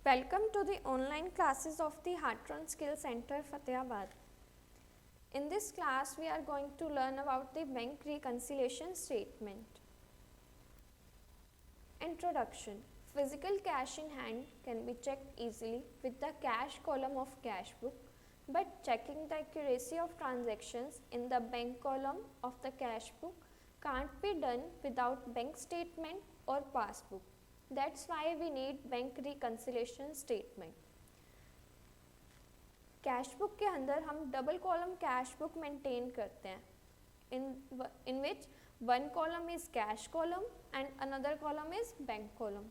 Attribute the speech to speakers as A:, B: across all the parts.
A: Welcome to the online classes of the Heartron Skill Center, Fatehpur. In this class, we are going to learn about the bank reconciliation statement. Introduction. Physical cash in hand can be checked easily with the cash column of cash book, but checking the accuracy of transactions in the bank column of the cash book can't be done without bank statement or passbook. That's why we need bank reconciliation statement. Cash book के अंदर हम double column cash book maintain करते हैं in which one column is cash column and another column is bank column.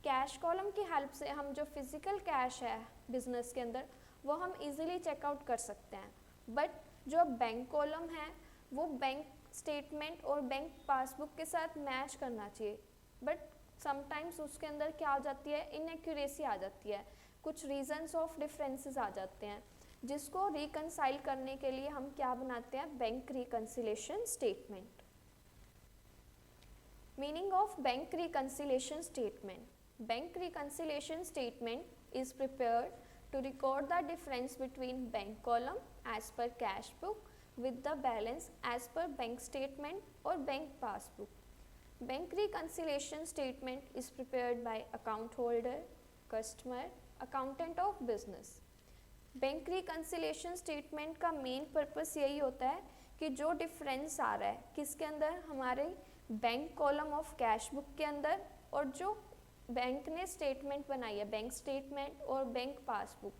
A: Cash column की help से हम जो physical cash है बिजनेस के अंदर वो हम इजीली चेकआउट कर सकते हैं, बट जो बैंक कॉलम है वो बैंक स्टेटमेंट और बैंक पासबुक के साथ मैच करना चाहिए, बट समटाइम्स उसके अंदर क्या आ जाती है, इनएक्यूरेसी आ जाती है, कुछ रीजंस ऑफ डिफरेंसेस आ जाते हैं, जिसको रिकंसाइल करने के लिए हम क्या बनाते हैं, bank reconciliation statement. Meaning of bank reconciliation statement. Bank reconciliation statement is prepared to record the difference between bank column as per cash book with the balance as per bank statement or bank passbook. Bank reconciliation statement is prepared by account holder, customer, accountant of business. Bank reconciliation statement का main purpose यही होता है कि जो difference आ रहा है किसके अंदर, हमारे bank column of cash book के अंदर, और जो बैंक ने स्टेटमेंट बनाई है, बैंक स्टेटमेंट और बैंक पासबुक,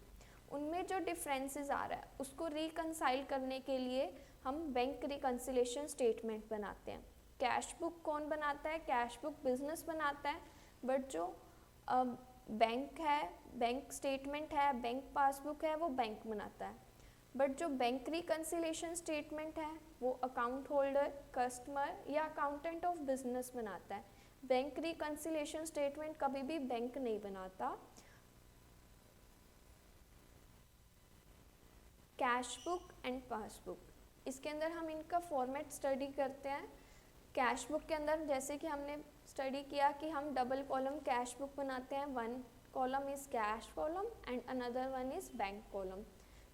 A: उनमें जो डिफरेंसेस आ रहा है उसको रिकंसाइल करने के लिए हम बैंक रिकंसिलेशन स्टेटमेंट बनाते हैं. कैश बुक कौन बनाता है, कैश बुक बिजनेस बनाता है, बट जो बैंक है, बैंक स्टेटमेंट है, बैंक पासबुक है, वो बैंक बनाता है. बट जो बैंक रिकंसिलेशन स्टेटमेंट है वो अकाउंट होल्डर, कस्टमर या अकाउंटेंट ऑफ बिजनेस बनाता है. बैंक रिकंसिलेशन स्टेटमेंट कभी भी बैंक नहीं बनाता. कैश बुक एंड पासबुक, इसके अंदर हम इनका फॉर्मेट स्टडी करते हैं. कैश बुक के अंदर जैसे कि हमने स्टडी किया कि हम डबल कॉलम कैश बुक बनाते हैं, one column is cash column and another one is bank column.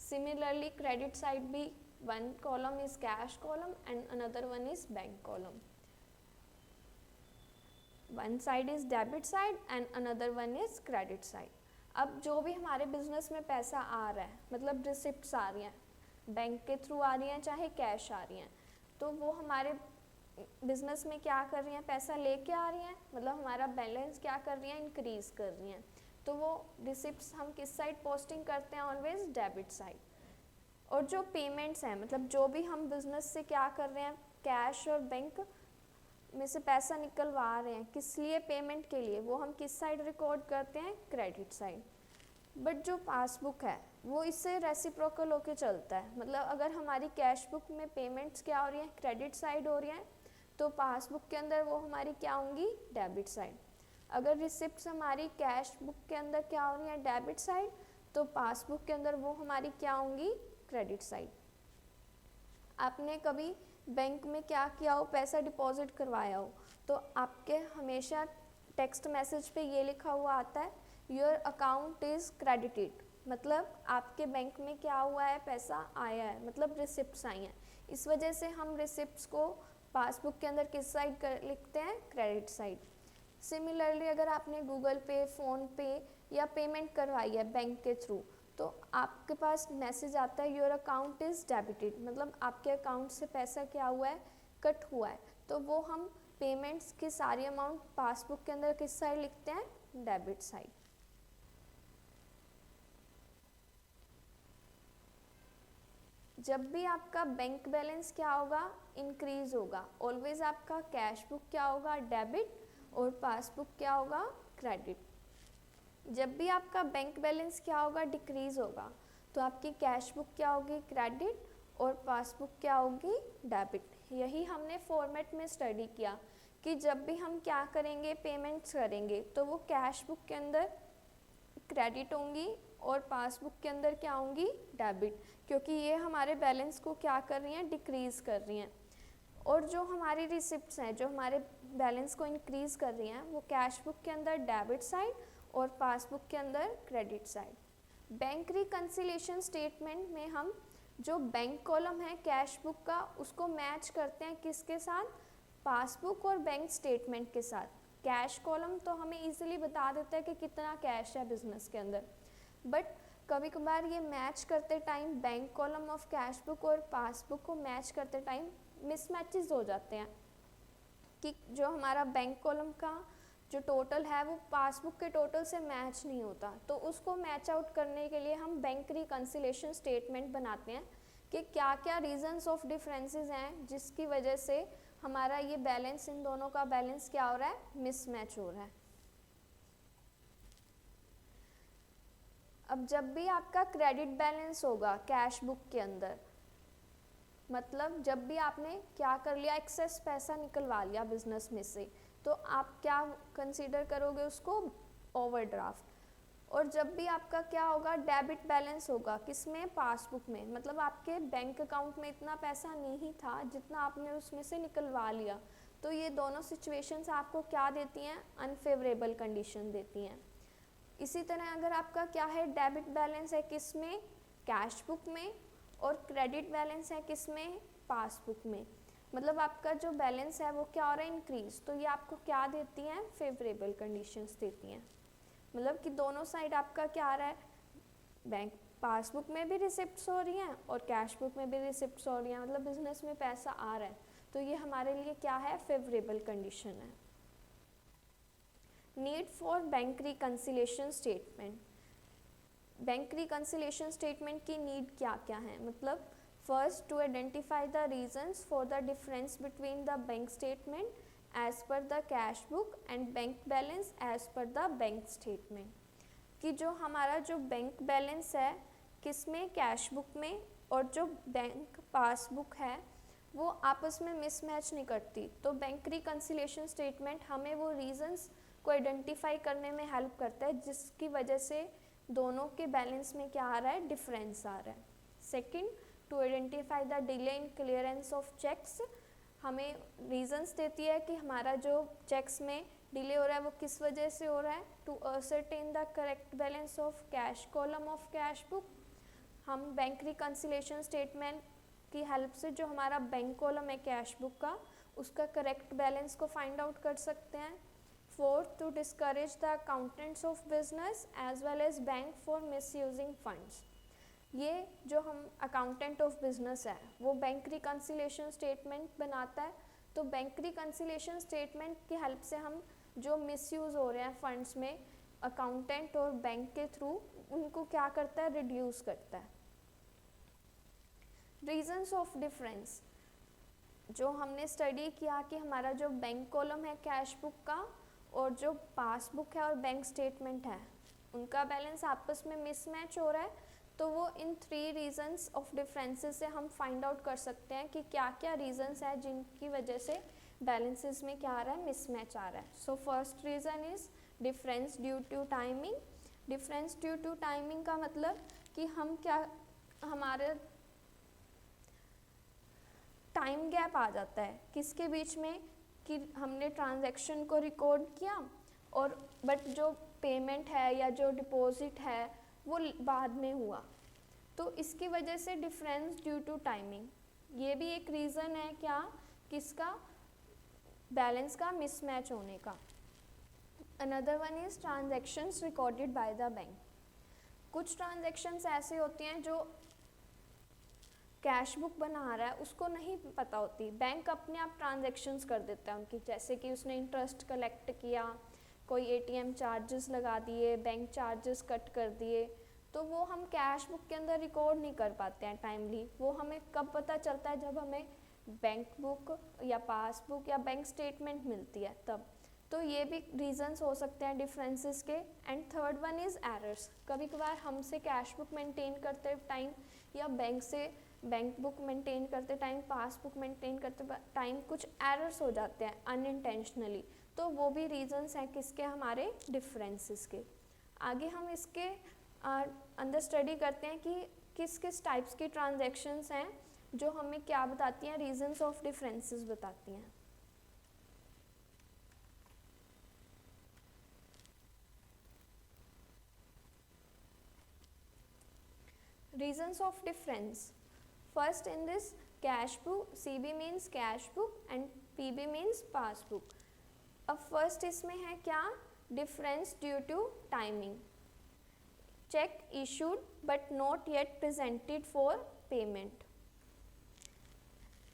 A: Similarly credit side भी one column is cash column and another one is bank column. One side is debit side and another one is credit side. अब जो भी हमारे business में पैसा आ रहा है, मतलब रिसिप्ट्स आ रही हैं, बैंक के थ्रू आ रही हैं चाहे कैश आ रही हैं, तो वो हमारे बिजनेस में क्या कर रही हैं, पैसा लेके आ रही हैं, मतलब हमारा बैलेंस क्या कर रही हैं, इंक्रीज कर रही हैं. तो वो रिसिप्ट्स हम किस साइड पोस्टिंग करते हैं, ऑलवेज डेबिट साइड. और जो पेमेंट्स हैं, मतलब जो भी हम बिजनेस से क्या कर रहे हैं, कैश और बैंक में से पैसा निकलवा रहे हैं, किस लिए, पेमेंट के लिए, वो हम किस साइड रिकॉर्ड करते हैं, क्रेडिट साइड. बट जो पासबुक है वो इससे रेसिप्रोकल होके चलता है, मतलब अगर हमारी कैश बुक में पेमेंट्स क्या हो रही हैं, क्रेडिट साइड हो रही हैं, तो पासबुक के अंदर वो हमारी क्या होंगी, डेबिट साइड. अगर रिसिप्ट्स हमारी कैश बुक के अंदर क्या हो रही हैं, डेबिट साइड, तो पासबुक के अंदर वो हमारी क्या होंगी, क्रेडिट साइड. आपने कभी बैंक में क्या किया हो, पैसा डिपॉजिट करवाया हो, तो आपके हमेशा टेक्स्ट मैसेज पे ये लिखा हुआ आता है, योर अकाउंट इज़ क्रेडिटेड, मतलब आपके बैंक में क्या हुआ है, पैसा आया है, मतलब रिसिप्ट्स आई हैं. इस वजह से हम रिसिप्ट्स को पासबुक के अंदर किस साइड लिखते हैं, क्रेडिट साइड. सिमिलरली अगर आपने गूगल पे, फ़ोन पे या पेमेंट करवाई है बैंक के थ्रू, तो आपके पास मैसेज आता है योर अकाउंट इज़ डेबिटेड, मतलब आपके अकाउंट से पैसा क्या हुआ है, कट हुआ है. तो वो हम पेमेंट्स की सारी अमाउंट पासबुक के अंदर किस साइड लिखते हैं, डेबिट साइड. जब भी आपका बैंक बैलेंस क्या होगा, इंक्रीज होगा, ऑलवेज आपका कैश बुक क्या होगा, डेबिट, और पासबुक क्या होगा, क्रेडिट. जब भी आपका बैंक बैलेंस क्या होगा, डिक्रीज होगा, तो आपकी कैश बुक क्या होगी, क्रेडिट, और पासबुक क्या होगी, डेबिट. यही हमने फॉर्मेट में स्टडी किया कि जब भी हम क्या करेंगे, पेमेंट्स करेंगे, तो वो कैश बुक के अंदर क्रेडिट होंगी और पासबुक के अंदर क्या होंगी, डेबिट, क्योंकि ये हमारे बैलेंस को क्या कर रही हैं, डिक्रीज़ कर रही हैं. और जो हमारी रिसिप्ट्स हैं जो हमारे बैलेंस को इंक्रीज़ कर रही हैं वो कैश बुक के अंदर डेबिट साइड और पासबुक के अंदर credit side. Bank reconciliation statement में हम जो बैंक कॉलम है कैश बुक का उसको मैच करते हैं किसके साथ, पासबुक और बैंक स्टेटमेंट के साथ। कैश कॉलम तो हमें इजीली बता देता है कि कितना कैश है बिजनेस के अंदर, बट कभी कभार ये मैच करते time bank column of cash book और पासबुक को मैच करते टाइम मिसमैचेस हो जाते हैं कि जो हमारा बैंक कॉलम का जो टोटल है वो पासबुक के टोटल से मैच नहीं होता। तो उसको मैच आउट करने के लिए हम बैंक रिकंसिलिएशन स्टेटमेंट बनाते हैं कि क्या क्या रीजंस ऑफ डिफरेंसेस हैं जिसकी वजह से हमारा ये बैलेंस, इन दोनों का बैलेंस क्या हो रहा है, मिसमैच हो रहा है। अब जब भी आपका क्रेडिट बैलेंस होगा कैश बुक के अंदर, मतलब जब भी आपने क्या कर लिया, एक्सेस पैसा निकलवा लिया बिजनेस में से, तो आप क्या कंसीडर करोगे उसको, ओवरड्राफ्ट। और जब भी आपका क्या होगा, डेबिट बैलेंस होगा, किसमें, पासबुक में, मतलब आपके बैंक अकाउंट में इतना पैसा नहीं था जितना आपने उसमें से निकलवा लिया। तो ये दोनों सिचुएशंस आपको क्या देती हैं, अनफेवरेबल कंडीशन देती हैं। इसी तरह अगर आपका क्या है, डेबिट बैलेंस है किसमें, कैश बुक में, और क्रेडिट बैलेंस है किसमें, पासबुक में, मतलब आपका जो बैलेंस है वो क्या हो रहा है, इंक्रीज। तो ये आपको क्या देती हैं, फेवरेबल कंडीशंस देती हैं। मतलब कि दोनों साइड आपका क्या आ रहा है, बैंक पासबुक में भी रिसिप्ट्स हो रही हैं और कैश बुक में भी रिसिप्ट्स हो रही हैं, मतलब बिजनेस में पैसा आ रहा है। तो ये हमारे लिए क्या है, फेवरेबल कंडीशन है। Need for bank reconciliation statement. Bank reconciliation statement की नीड क्या क्या है, मतलब first to identify the reasons for the difference between the bank statement as per the cash book and bank balance as per the bank statement, कि जो हमारा जो bank balance है किसमें, कैश बुक में, और जो बैंक पासबुक है वो आपस में मिसमैच नहीं करती। तो बैंक रिकंसिलिएशन स्टेटमेंट हमें वो रीजंस को आइडेंटिफाई करने में हेल्प करता है जिसकी वजह से दोनों के बैलेंस में क्या आ रहा है, डिफरेंस आ रहा है। Second, to identify the delay in clearance of cheques, हमें रीजंस देती है कि हमारा जो चेक्स में डिले हो रहा है वो किस वजह से हो रहा है। To ascertain the correct balance of cash column of cash book, हम बैंक रिकंसिलिएशन स्टेटमेंट की हेल्प से जो हमारा बैंक कॉलम है कैश बुक का उसका करेक्ट बैलेंस को फाइंड आउट कर सकते हैं। Fourth, to discourage the accountants of business as well as bank for misusing funds, ये जो हम अकाउंटेंट ऑफ बिजनेस है वो बैंक रिकंसिलिएशन स्टेटमेंट बनाता है। तो बैंक रिकंसिलिएशन स्टेटमेंट की हेल्प से हम जो मिसयूज़ हो रहे हैं फंड्स में अकाउंटेंट और बैंक के थ्रू, उनको क्या करता है, रिड्यूस करता है। रीजंस ऑफ डिफरेंस, जो हमने स्टडी किया कि हमारा जो बैंक कॉलम है कैश बुक का और जो पासबुक है और बैंक स्टेटमेंट है उनका बैलेंस आपस में मिसमैच हो रहा है। तो वो इन 3 रीजंस ऑफ डिफरेंसेस से हम फाइंड आउट कर सकते हैं कि क्या क्या रीजंस हैं जिनकी वजह से बैलेंसेस में क्या आ रहा है, मिसमैच आ रहा है। So first reason is difference due to timing. Difference due to timing का मतलब कि हम क्या, हमारे टाइम गैप आ जाता है किसके बीच में, कि हमने ट्रांजैक्शन को रिकॉर्ड किया और बट जो पेमेंट है या जो डिपॉजिट है वो बाद में हुआ। तो इसकी वजह से डिफरेंस ड्यू टू टाइमिंग, ये भी एक रीज़न है क्या, किसका, बैलेंस का मिसमैच होने का। Another one is transactions recorded by the bank. कुछ ट्रांजैक्शंस ऐसे होती हैं जो कैश बुक बना रहा है उसको नहीं पता होती, बैंक अपने आप ट्रांजैक्शंस कर देता है उनकी, जैसे कि उसने इंटरेस्ट कलेक्ट किया, कोई एटीएम चार्जेस लगा दिए, बैंक चार्जेस कट कर दिए, तो वो हम कैश बुक के अंदर रिकॉर्ड नहीं कर पाते हैं टाइमली। वो हमें कब पता चलता है, जब हमें बैंक बुक या पासबुक या बैंक स्टेटमेंट मिलती है तब। तो ये भी रीजंस हो सकते हैं डिफरेंसेस के। And third one is errors. कभी कभार हमसे कैश बुक मेंटेन करते टाइम या बैंक से बैंक बुक मेंटेन करते टाइम, पासबुक मेंटेन करते टाइम कुछ एरर्स हो जाते हैं अनइंटेंशनली। तो वो भी रीजंस हैं किसके, हमारे डिफरेंसेस के। आगे हम इसके अंदर स्टडी करते हैं कि किस किस टाइप्स की ट्रांजैक्शंस हैं जो हमें क्या बताती हैं, रीजंस ऑफ डिफरेंसेस बताती हैं। Reasons of difference. First in this cash book, CB means cash book and PB means passbook. अब फर्स्ट इसमें है क्या, difference due to timing. Cheque issued but not yet presented for payment.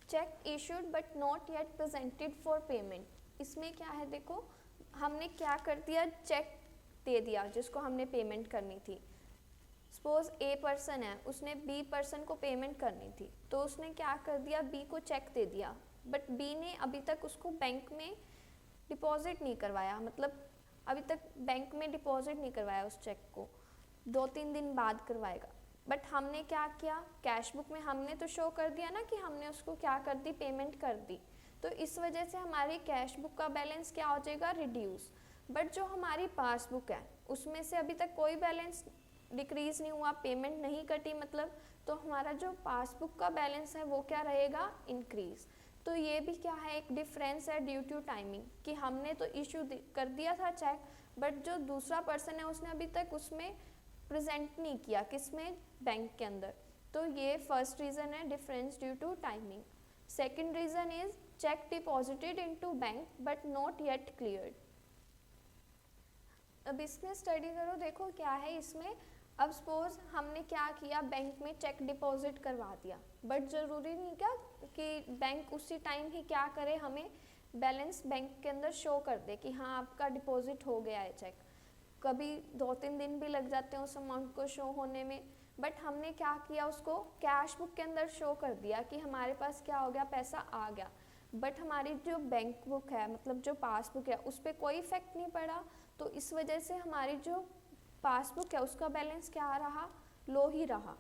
A: Cheque issued but not yet presented for payment. इसमें क्या है, देखो हमने क्या कर दिया, चेक दे दिया जिसको हमने पेमेंट करनी थी. सपोज ए पर्सन है, उसने बी पर्सन को पेमेंट करनी थी, तो उसने क्या कर दिया, बी को चेक दे दिया, बट बी ने अभी तक उसको बैंक में डिपॉजिट नहीं करवाया, मतलब अभी तक बैंक में डिपॉजिट नहीं करवाया उस चेक को, 2-3 दिन बाद करवाएगा. बट हमने क्या किया, कैश बुक में हमने तो शो कर दिया ना कि हमने उसको क्या कर दी, पेमेंट कर दी. तो इस वजह से हमारी कैश बुक का बैलेंस क्या हो जाएगा, रिड्यूस. बट जो हमारी पासबुक है उसमें से अभी तक कोई बैलेंस डिक्रीज नहीं हुआ, पेमेंट नहीं कटी मतलब, तो हमारा जो पासबुक का बैलेंस है वो क्या रहेगा, इंक्रीज. तो ये भी क्या है, एक डिफरेंस है ड्यू टू टाइमिंग, कि हमने तो इशू कर दिया था चेक, बट जो दूसरा पर्सन है उसने अभी तक उसमें प्रेजेंट नहीं किया, किसमें, बैंक के अंदर. तो ये फर्स्ट रीज़न है, difference due to timing. Second reason is cheque deposited into bank but not yet cleared. अब इसमें स्टडी करो, देखो क्या है इसमें. अब सपोज हमने क्या किया, बैंक में चेक डिपॉजिट करवा दिया, बट ज़रूरी नहीं क्या कि बैंक उसी टाइम ही क्या करे, हमें बैलेंस बैंक के अंदर शो कर दे कि हाँ आपका डिपॉजिट हो गया है चेक. कभी 2-3 दिन भी लग जाते हैं उस अमाउंट को शो होने में. बट हमने क्या किया, उसको कैश बुक के अंदर शो कर दिया कि हमारे पास क्या हो गया, पैसा आ गया. बट हमारी जो बैंक बुक है, मतलब जो पासबुक है, उस पर कोई इफेक्ट नहीं पड़ा. तो इस वजह से हमारी जो पासबुक है उसका बैलेंस क्या रहा, लो ही रहा.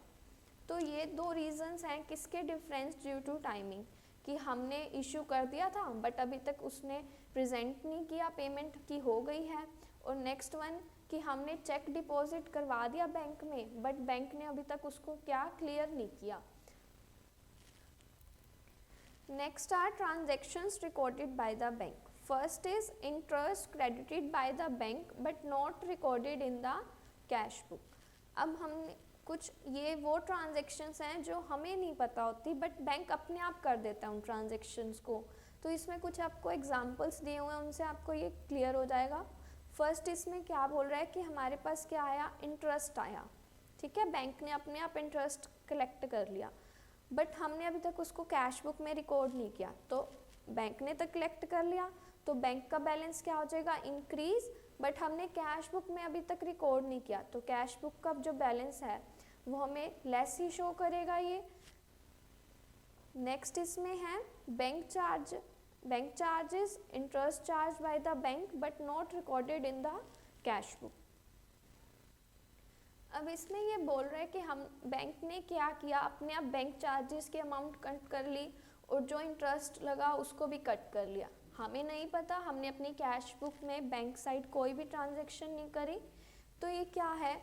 A: तो ये 2 रीजंस हैं किसके, डिफरेंस ड्यू टू टाइमिंग, कि हमने इशू कर दिया था बट अभी तक उसने प्रेजेंट नहीं किया, पेमेंट की हो गई है. और नेक्स्ट वन कि हमने चेक डिपॉजिट करवा दिया बैंक में, बट बैंक ने अभी तक उसको क्या, क्लियर नहीं किया. Next are transactions recorded by the bank. First is interest credited by the bank but not recorded in the cash book. अब हमने कुछ, ये वो ट्रांजेक्शन्स हैं जो हमें नहीं पता होती बट बैंक अपने आप कर देता है उन ट्रांजेक्शन्स को. तो इसमें कुछ आपको एग्जांपल्स दिए हुए हैं, उनसे आपको ये क्लियर हो जाएगा. फर्स्ट इसमें क्या बोल रहा है कि हमारे पास क्या आया, इंटरेस्ट आया. ठीक है, बैंक ने अपने आप इंटरेस्ट कलेक्ट कर लिया, बट हमने अभी तक उसको कैश बुक में रिकॉर्ड नहीं किया. तो बैंक ने तो कलेक्ट कर लिया, तो बैंक का बैलेंस क्या हो जाएगा, इंक्रीज. बट हमने कैश बुक में अभी तक रिकॉर्ड नहीं किया, तो कैश बुक का जो बैलेंस है वो हमें लेस ही शो करेगा ये. नेक्स्ट इसमें है bank charge. Bank charges interest charge by the bank but not recorded in the cash book. अब इसमें ये बोल रहे हैं कि हम बैंक ने क्या किया, अपने आप बैंक चार्जेस की अमाउंट कट कर ली और जो इंटरेस्ट लगा उसको भी कट कर लिया. हमें नहीं पता, हमने अपनी कैश बुक में बैंक साइड कोई भी ट्रांजैक्शन नहीं करी. तो ये क्या है,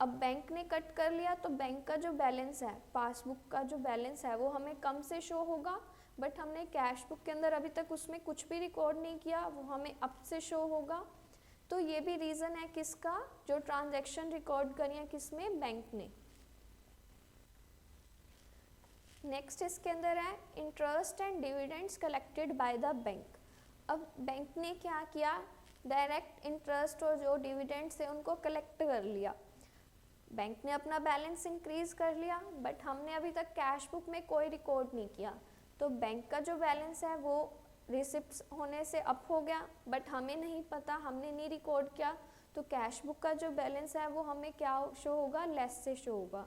A: अब बैंक ने कट कर लिया तो बैंक का जो बैलेंस है, पासबुक का जो बैलेंस है वो हमें कम से शो होगा. बट हमने कैश बुक के अंदर अभी तक उसमें कुछ भी रिकॉर्ड नहीं किया, वो हमें अप से शो होगा. तो ये भी रीज़न है किसका, जो ट्रांजैक्शन रिकॉर्ड करी है किसमें, बैंक ने. नेक्स्ट इसके अंदर है interest and dividends collected by the bank. अब बैंक ने क्या किया, डायरेक्ट इंटरेस्ट और जो डिविडेंड्स थे उनको कलेक्ट कर लिया. बैंक ने अपना बैलेंस इंक्रीज कर लिया, बट हमने अभी तक कैश बुक में कोई रिकॉर्ड नहीं किया. तो बैंक का जो बैलेंस है वो रिसिप्ट्स होने से अप हो गया, बट हमें नहीं पता, हमने नहीं रिकॉर्ड किया. तो कैश बुक का जो बैलेंस है वो हमें क्या शो होगा, लेस से शो होगा.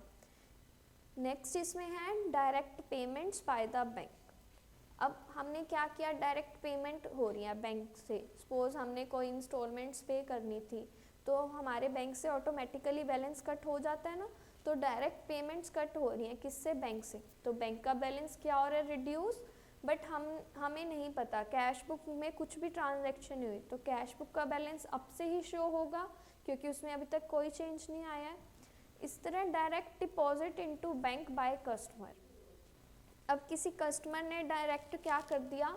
A: नेक्स्ट इसमें है direct payments bye the bank. अब हमने क्या किया, डायरेक्ट पेमेंट हो रही है बैंक से. सपोज हमने कोई इंस्टॉलमेंट्स पे करनी थी, तो हमारे बैंक से ऑटोमेटिकली बैलेंस कट हो जाता है ना. तो डायरेक्ट पेमेंट्स कट हो रही हैं किससे, बैंक से. तो बैंक का बैलेंस क्या हो रहा है, रिड्यूस. बट हमें नहीं पता, कैश बुक में कुछ भी ट्रांजैक्शन हुई तो कैश बुक का बैलेंस अप से ही शो होगा, क्योंकि उसमें अभी तक कोई चेंज नहीं आया है. इस तरह direct deposit into bank by customer. अब किसी कस्टमर ने डायरेक्ट क्या कर दिया,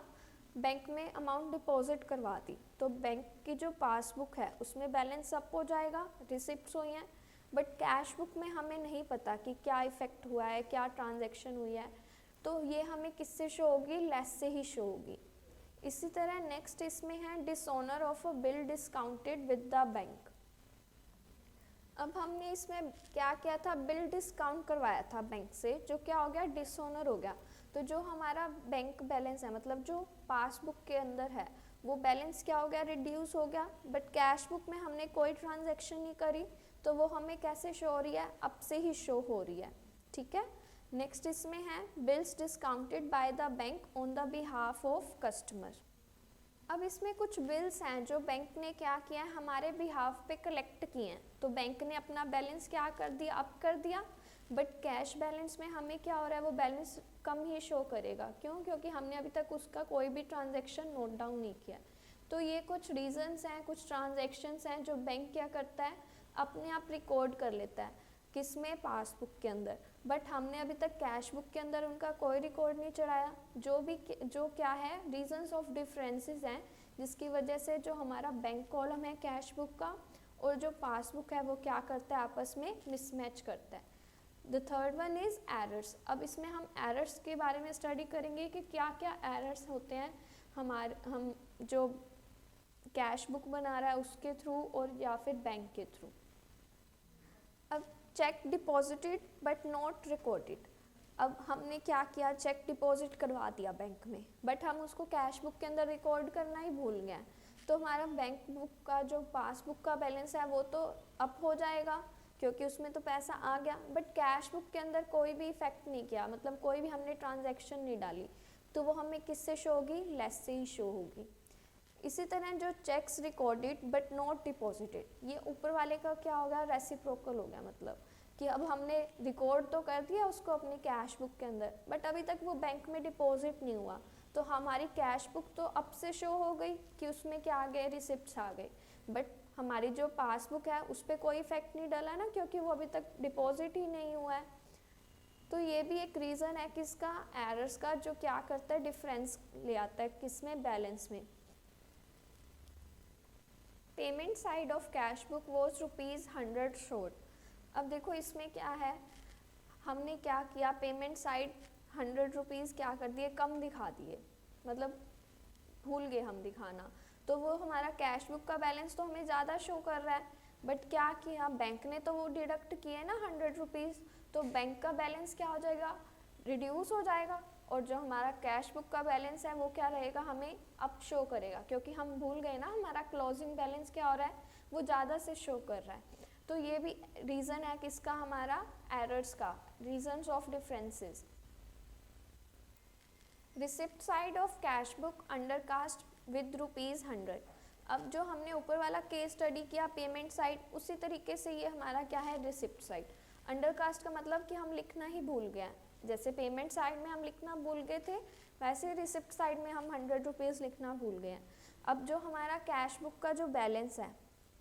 A: बैंक में अमाउंट डिपॉजिट करवा दी, तो बैंक की जो पासबुक है उसमें बैलेंस अप हो जाएगा, रिसिप्ट्स हुई हैं. बट कैश बुक में हमें नहीं पता कि क्या इफ़ेक्ट हुआ है, क्या ट्रांजैक्शन हुई है, तो ये हमें किससे शो होगी, लेस से ही शो होगी। इसी तरह नेक्स्ट इसमें है dishonour of a bill discounted with the bank. अब हमने इसमें क्या किया था, बिल डिस्काउंट करवाया था बैंक से, जो क्या हो गया, डिसऑनर हो गया। तो जो हमारा बैंक बैलेंस है, मतलब जो पासबुक के अंदर है, वो बैलेंस क्या हो गया, रिड्यूस हो गया। बट कैश बुक में हमने कोई ट्रांजैक्शन नहीं करी, तो वो हमें कैसे शो हो रही है, अब से ही शो हो रही है। ठीक है। नेक्स्ट इसमें है bills discounted bye the bank on the behalf of customer. अब इसमें कुछ बिल्स हैं जो बैंक ने क्या किया है, हमारे बिहाफ पे कलेक्ट किए हैं। तो बैंक ने अपना बैलेंस क्या कर दिया, अप कर दिया। बट कैश बैलेंस में हमें क्या हो रहा है, वो बैलेंस कम ही शो करेगा। क्यों? क्योंकि हमने अभी तक उसका कोई भी ट्रांजैक्शन नोट डाउन नहीं किया। तो ये कुछ रीजंस हैं, कुछ ट्रांजैक्शंस हैं जो बैंक क्या करता है, अपने आप रिकॉर्ड कर लेता है। किसमें, पासबुक के अंदर। बट हमने अभी तक कैश बुक के अंदर उनका कोई रिकॉर्ड नहीं चढ़ाया। जो क्या है, रीजंस ऑफ डिफरेंसेस हैं, जिसकी वजह से जो हमारा बैंक कॉलम है कैश बुक का और जो पासबुक है वो क्या करता है, आपस में मिसमैच करता है। The third one is errors. अब इसमें हम एरर्स के बारे में स्टडी करेंगे कि क्या क्या एरर्स होते हैं हम जो कैश बुक बना रहा है उसके थ्रू और या फिर बैंक के थ्रू। अब check deposited but not recorded. अब हमने क्या किया, चेक डिपॉजिट करवा दिया बैंक में, बट हम उसको कैश बुक के अंदर रिकॉर्ड करना ही भूल गए। तो हमारा बैंक बुक का जो पासबुक का बैलेंस है वो तो अप हो जाएगा क्योंकि उसमें तो पैसा आ गया, बट कैश बुक के अंदर कोई भी इफेक्ट नहीं किया, मतलब कोई भी हमने ट्रांजैक्शन नहीं डाली, तो वो हमें किससे शो होगी, लेस से ही शो होगी। इसी तरह जो cheques recorded but not deposited, ये ऊपर वाले का क्या हो गया, रेसिप्रोकल हो गया। मतलब कि अब हमने रिकॉर्ड तो कर दिया उसको अपनी कैश बुक के अंदर, बट अभी तक वो बैंक में डिपॉजिट नहीं हुआ, तो हमारी कैश बुक तो अब से शो हो गई कि उसमें क्या आ गए, रिसिप्ट्स आ गए। बट हमारी जो पासबुक है उस पर कोई इफेक्ट नहीं डाला ना, क्योंकि वो अभी तक डिपॉजिट ही नहीं हुआ है। तो ये भी एक रीज़न है किसका, एरर्स का, जो क्या करता है, डिफरेंस ले आता है किसमें, बैलेंस में। Payment side of cash book was ₹100 short. अब देखो इसमें क्या है, हमने क्या किया, पेमेंट साइड ₹100 क्या कर दिए, कम दिखा दिए, मतलब भूल गए हम दिखाना। तो वो हमारा कैश बुक का बैलेंस तो हमें ज़्यादा शो कर रहा है, बट क्या किया बैंक ने, तो वो डिडक्ट किए ना ₹100, तो बैंक का बैलेंस क्या हो जाएगा, रिड्यूस हो जाएगा। और जो हमारा कैश बुक का बैलेंस है वो क्या रहेगा, हमें अप शो करेगा, क्योंकि हम भूल गए ना हमारा क्लोजिंग बैलेंस क्या हो रहा है, वो ज़्यादा से शो कर रहा है। तो ये भी रीज़न है किसका, हमारा एरर्स का, reasons of differences. Receipt side of cash book undercast with ₹100। अब जो हमने ऊपर वाला केस स्टडी किया पेमेंट साइड, उसी तरीके से ये हमारा क्या है, रिसिप्ट साइड। अंडरकास्ट का मतलब कि हम लिखना ही भूल गए हैं, जैसे पेमेंट साइड में हम लिखना भूल गए थे, वैसे रिसिप्ट साइड में हम ₹100 लिखना भूल गए हैं। अब जो हमारा कैश बुक का जो बैलेंस है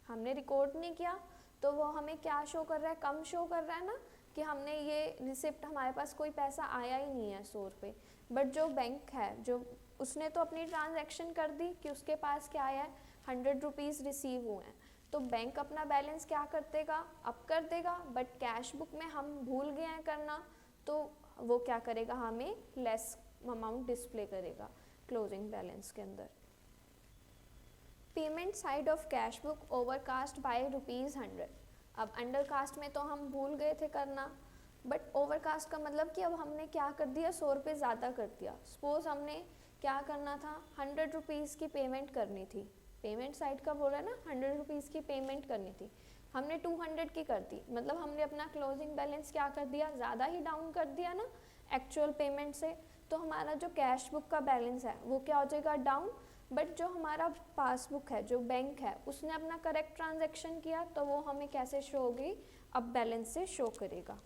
A: हमने रिकॉर्ड नहीं किया, तो वो हमें क्या शो कर रहा है, कम शो कर रहा है ना, कि हमने ये रिसिप्ट, हमारे पास कोई पैसा आया ही नहीं है ₹100। बट जो बैंक है, जो उसने तो अपनी ट्रांजैक्शन कर दी कि उसके पास क्या आया है, ₹100 रिसीव हुए हैं, तो बैंक अपना बैलेंस क्या कर देगा, अप कर देगा। बट कैश बुक में हम भूल गए हैं करना, तो वो क्या करेगा, हमें लेस अमाउंट डिस्प्ले करेगा क्लोजिंग बैलेंस के अंदर। Payment side of cash book overcast bye ₹100। अब अंडरकास्ट में तो हम भूल गए थे करना, बट ओवरकास्ट का मतलब कि अब हमने क्या कर दिया, ₹100 ज़्यादा कर दिया। सपोज हमने क्या करना था, ₹100 की पेमेंट करनी थी, पेमेंट साइड का बोल रहा है ना, ₹100 की पेमेंट करनी थी, हमने 200 की कर दी, मतलब हमने अपना क्लोजिंग बैलेंस क्या कर दिया, ज़्यादा ही डाउन कर दिया ना एक्चुअल पेमेंट से। तो हमारा जो कैश बुक का बैलेंस है वो क्या हो जाएगा, डाउन। बट जो हमारा पासबुक है, जो बैंक है, उसने अपना करेक्ट ट्रांजैक्शन किया, तो वो हमें कैसे शो होगी, अब बैलेंस से शो करेगा।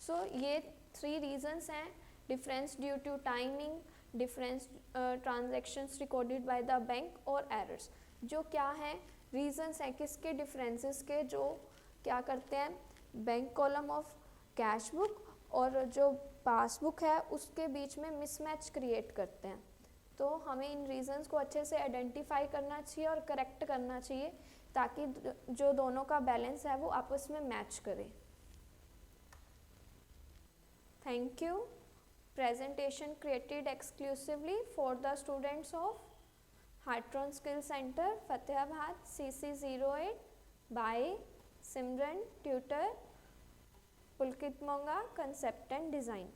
A: सो ये 3 रीजंस हैं, difference due to timing, difference transactions recorded by the bank और एरर्स। जो क्या है, रीजंस हैं किसके, डिफरेंसेस के, जो क्या करते हैं, bank column of cash book और जो पासबुक है उसके बीच में मिसमैच क्रिएट करते हैं। तो हमें इन रीजंस को अच्छे से आइडेंटिफाई करना चाहिए और करेक्ट करना चाहिए, ताकि जो दोनों का बैलेंस है वो आपस में मैच करे। Thank you. Presentation created exclusively for the students of Heartron Skill Center, Fatehhabad, CC08 by Simran, Tutor, Pulkit Monga, Concept and Design.